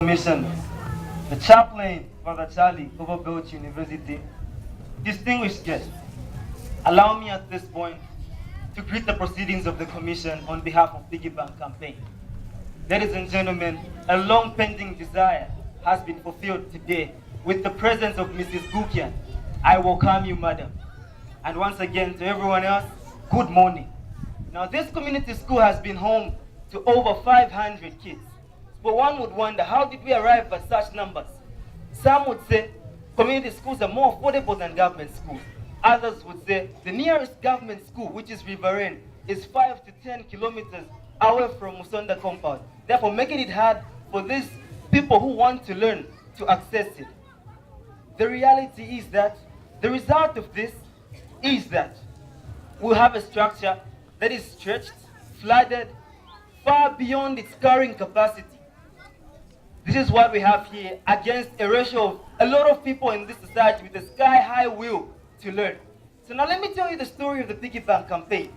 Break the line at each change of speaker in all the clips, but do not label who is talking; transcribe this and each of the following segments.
Commission, the chaplain, Father Charlie, Overbelt University, distinguished guests, allow me at this point to greet the proceedings of the Commission on behalf of Piggy Bank Campaign. Ladies and gentlemen, a long-pending desire has been fulfilled today with the presence of Mrs. Gukian. I welcome you, madam. And once again, to everyone else, good morning. Now, this community school has been home to over 500 kids. But one would wonder, how did we arrive at such numbers? Some would say community schools are more affordable than government schools. Others would say the nearest government school, which is Riverine, is 5 to 10 kilometers away from Musonda compound, therefore making it hard for these people who want to learn to access it. The reality is that the result of this is that we'll have a structure that is stretched, flooded, far beyond its carrying capacity. This is what we have here against a ratio of a lot of people in this society with a sky-high will to learn. So now let me tell you the story of the Piggy Bank Campaign.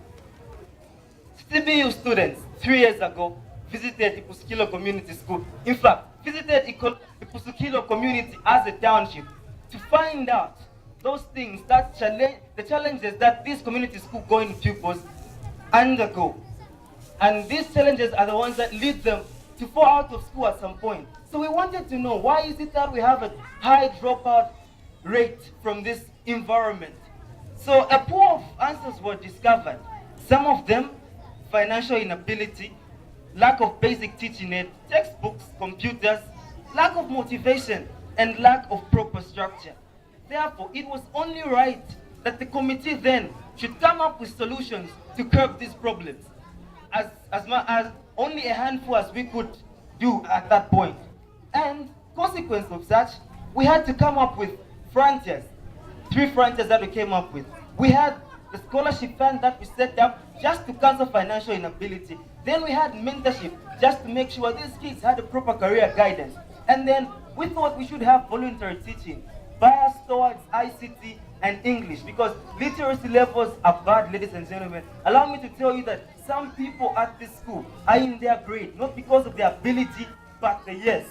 CBU students 3 years ago visited Ipusukilo Community School. In fact, visited Ipusukilo Community as a township to find out those things, the challenges that these community school going pupils undergo. And these challenges are the ones that lead them to fall out of school at some point. So we wanted to know, why is it that we have a high dropout rate from this environment? So a pool of answers were discovered. Some of them, financial inability, lack of basic teaching aid, textbooks, computers, lack of motivation, and lack of proper structure. Therefore, it was only right that the committee then should come up with solutions to curb these problems, as only a handful as we could do at that point. And consequence of such, we had to come up with frontiers, 3 frontiers that we came up with. We had the scholarship fund that we set up just to cancel financial inability. Then we had mentorship just to make sure these kids had a proper career guidance. And then we thought we should have voluntary teaching, biased towards ICT and English, because literacy levels are bad, ladies and gentlemen. Allow me to tell you that some people at this school are in their grade, not because of their ability, but the years.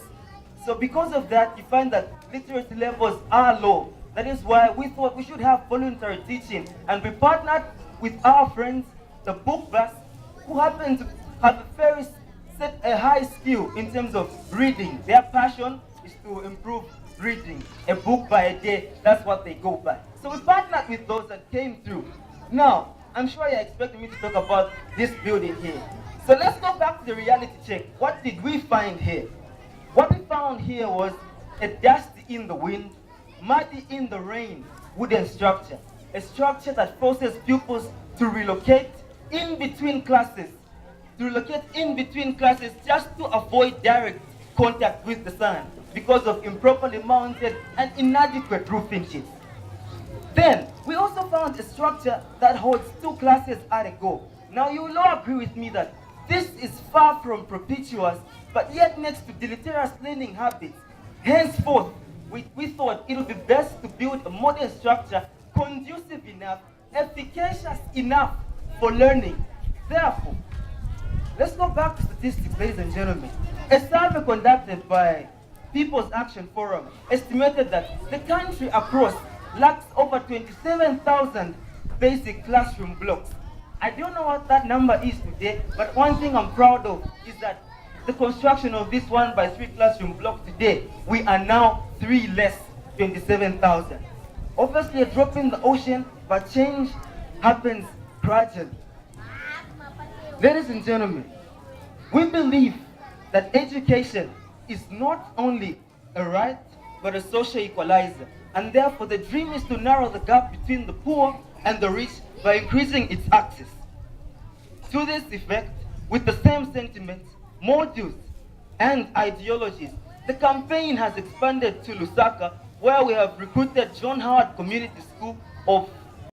So because of that, you find that literacy levels are low. That is why we thought we should have voluntary teaching, and we partnered with our friends, the Book Bus, who happen to have a high skill in terms of reading. Their passion is to improve reading, a book by a day. That's what they go by. So we partnered with those that came through. Now, I'm sure you're expecting me to talk about this building here. So let's go back to the reality check. What did we find here? What we found here was a dusty in the wind, muddy in the rain wooden structure. A structure that forces pupils to relocate in between classes. Just to avoid direct contact with the sun because of improperly mounted and inadequate roofing sheets. Then, we also found a structure that holds 2 classes at a go. Now, you will all agree with me that this is far from propitious, but yet next to deleterious learning habits. Henceforth, we thought it would be best to build a modern structure conducive enough, efficacious enough for learning. Therefore, let's go back to statistics, ladies and gentlemen. A survey conducted by People's Action Forum estimated that the country across lacks over 27,000 basic classroom blocks. I don't know what that number is today, but one thing I'm proud of is that the construction of this 1x3 classroom block today, we are now 3 less, 27,000. Obviously a drop in the ocean, but change happens gradually. Ladies and gentlemen, we believe that education is not only a right, but a social equalizer. And therefore, the dream is to narrow the gap between the poor and the rich by increasing its access. To this effect, with the same sentiments, modules, and ideologies, the campaign has expanded to Lusaka, where we have recruited John Howard Community School of